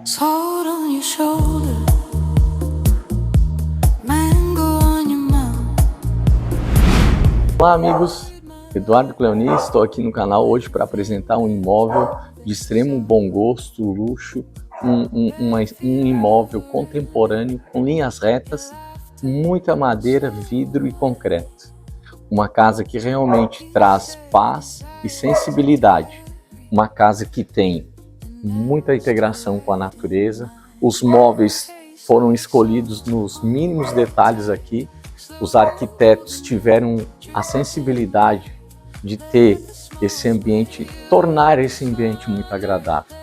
Salt on your shoulder, mango on your mouth. Olá amigos, Eduardo Cleoni, estou aqui no canal hoje para apresentar um imóvel de extremo bom gosto, luxo, um imóvel contemporâneo com linhas retas, muita madeira, vidro e concreto. Uma casa que realmente traz paz e sensibilidade, uma casa que tem muita integração com a natureza. Os móveis foram escolhidos nos mínimos detalhes aqui. Os arquitetos tiveram a sensibilidade de ter esse ambiente, tornar esse ambiente muito agradável.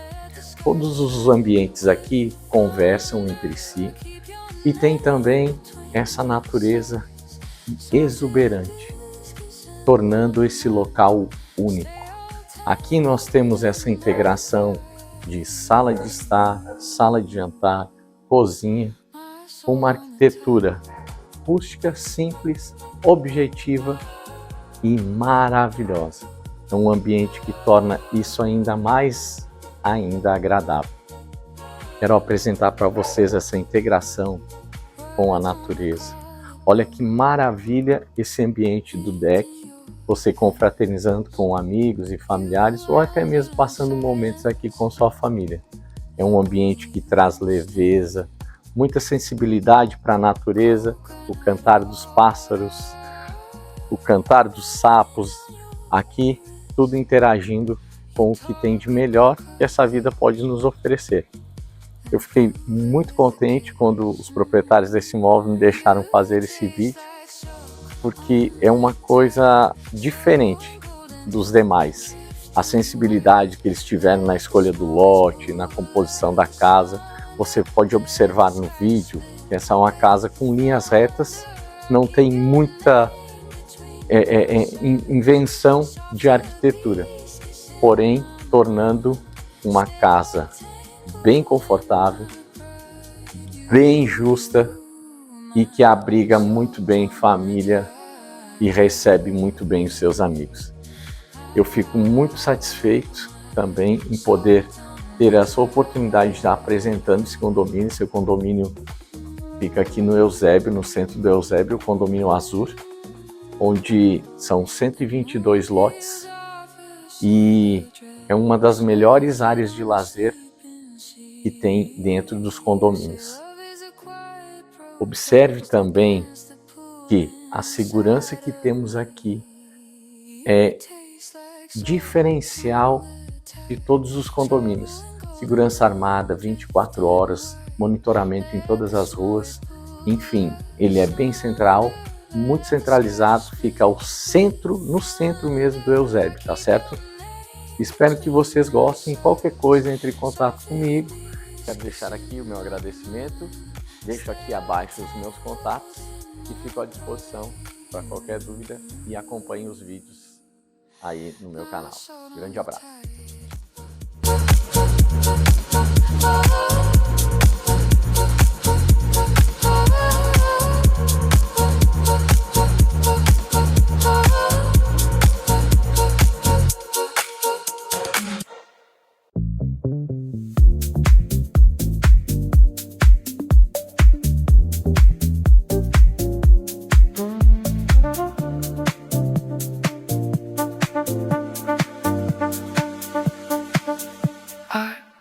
Todos os ambientes aqui conversam entre si e tem também essa natureza exuberante, tornando esse local único. Aqui nós temos essa integração de sala de estar, sala de jantar, cozinha, com uma arquitetura rústica, simples, objetiva e maravilhosa. É um ambiente que torna isso ainda mais agradável. Quero apresentar para vocês essa integração com a natureza. Olha que maravilha esse ambiente do deck, você confraternizando com amigos e familiares ou até mesmo passando momentos aqui com sua família. É um ambiente que traz leveza, muita sensibilidade para a natureza, o cantar dos pássaros, o cantar dos sapos, aqui tudo interagindo com o que tem de melhor que essa vida pode nos oferecer. Eu fiquei muito contente quando os proprietários desse imóvel me deixaram fazer esse vídeo, porque é uma coisa diferente dos demais. A sensibilidade que eles tiveram na escolha do lote, na composição da casa, você pode observar no vídeo que essa é uma casa com linhas retas, não tem muita invenção de arquitetura, porém tornando uma casa bem confortável, bem justa e que abriga muito bem família e recebe muito bem os seus amigos. Eu fico muito satisfeito também em poder ter essa oportunidade de estar apresentando esse condomínio. Seu condomínio fica aqui no Eusébio, no centro do Eusébio, o condomínio Azur, onde são 122 lotes e é uma das melhores áreas de lazer que tem dentro dos condomínios. Observe também que a segurança que temos aqui é diferencial de todos os condomínios. Segurança armada, 24 horas, monitoramento em todas as ruas, enfim, ele é bem central, muito centralizado, fica ao centro, no centro mesmo do Eusébio, tá certo? Espero que vocês gostem. Qualquer coisa, entre em contato comigo. Quero deixar aqui o meu agradecimento, deixo aqui abaixo os meus contatos e fico à disposição para qualquer dúvida e acompanhe os vídeos aí no meu canal. Grande abraço!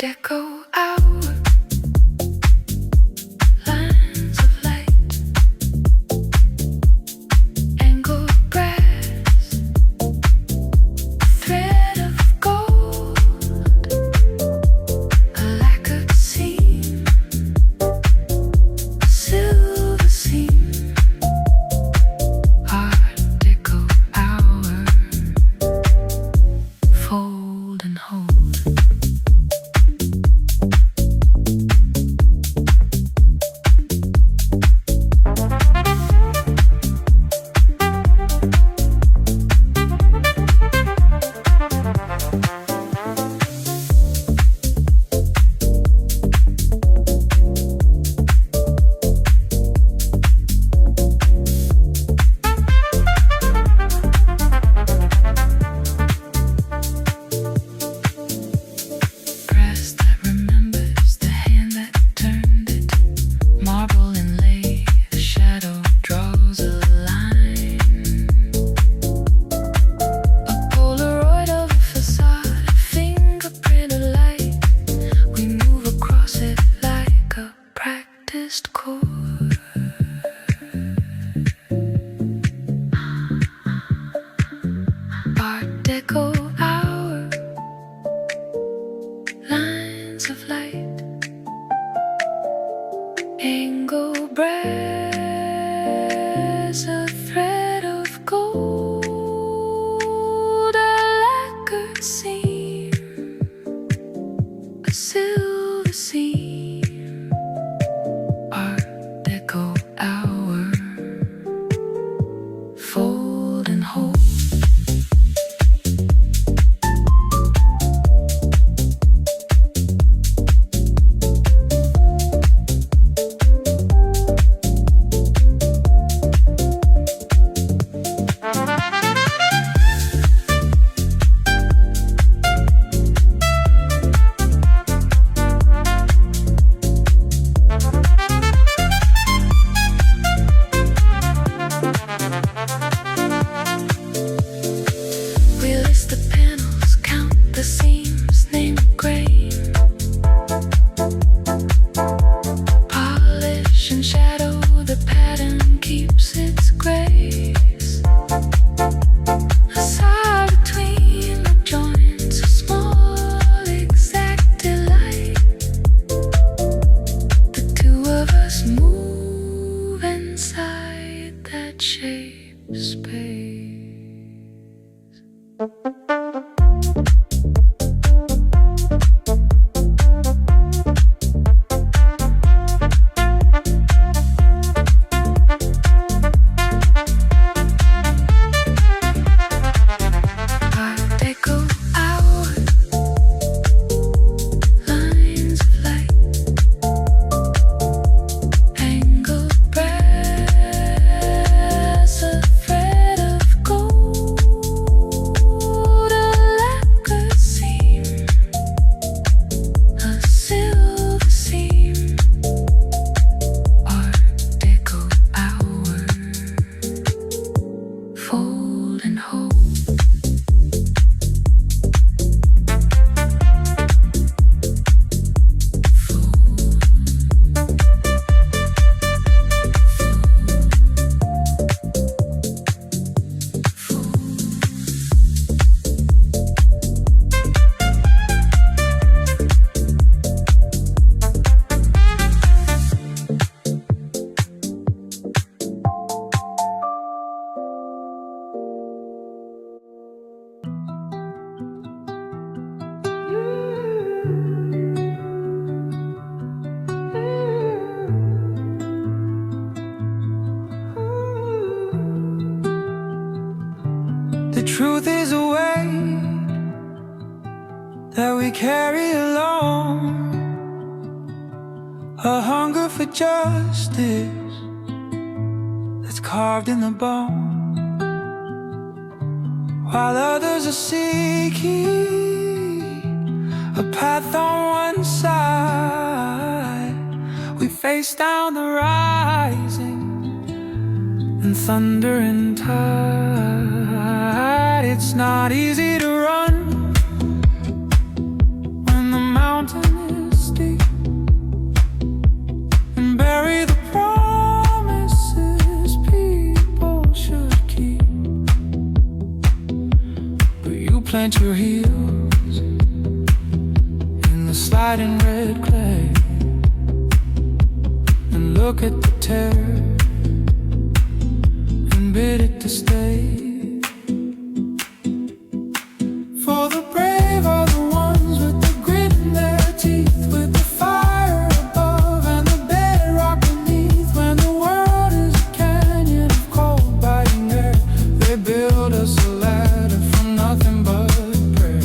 Deco hour, lines of light, angled brass, thread of gold, a lacquered seam, a silver seam, Art Deco hour, fold and hold. lines of light, angle brass, a thread of gold, a lacquered seam, a silver seam, Art Deco hour, fold and hold. We list the panels, count the seams, name the grain, polish and shadow, the pattern keeps its grace. A sigh between the joints, a small exact delight. The two of us move inside that shape space. Art Deco hour, lines of light, angle brass, a thread of gold, a lacquered seam, a silver seam, Art Deco hour, fold and hold. The truth is a weight that we carry along, a hunger for justice that's carved in the bone. While others are seeking a path on one side, we face down the rising and thundering tide. It's not easy to run when the mountain is steep, and bury the promises people should keep. But you plant your heels in the sliding red clay and look at the terror and bid it to stay. For the brave are the ones with the grit in their teeth, with the fire above and the bedrock beneath. When the world is a canyon of cold biting air, they build us a ladder from nothing but prayer.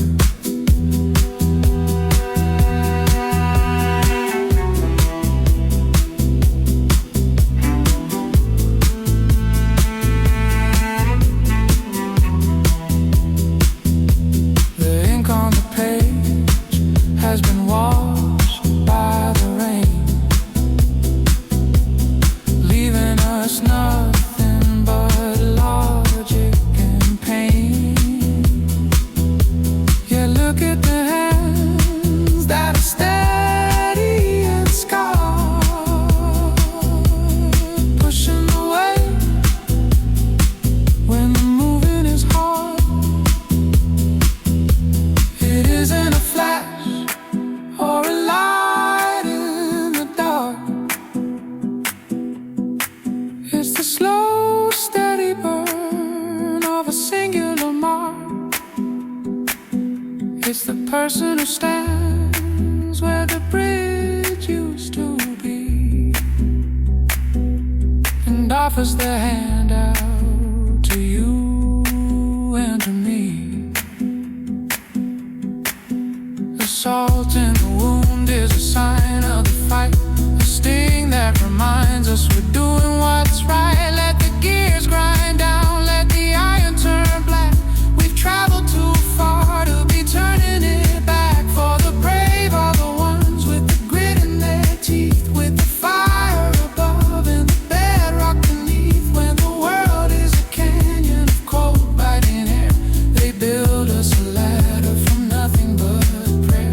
offers their hand out to you and to me. The salt in the wound is a sign of the fight, a sting that reminds us we're doing what's right. Let the gears grind down, let the iron turn black. We've traveled too far to be turning it back. For the brave are the ones with the grit in their teeth, with the fire above and the bedrock beneath. When the world is a canyon of cold biting air, they build us a ladder from nothing but prayer.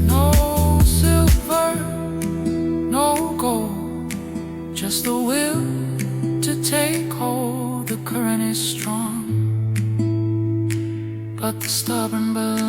No silver, no gold, just the will to take hold. The current is strong, but the stubborn belong.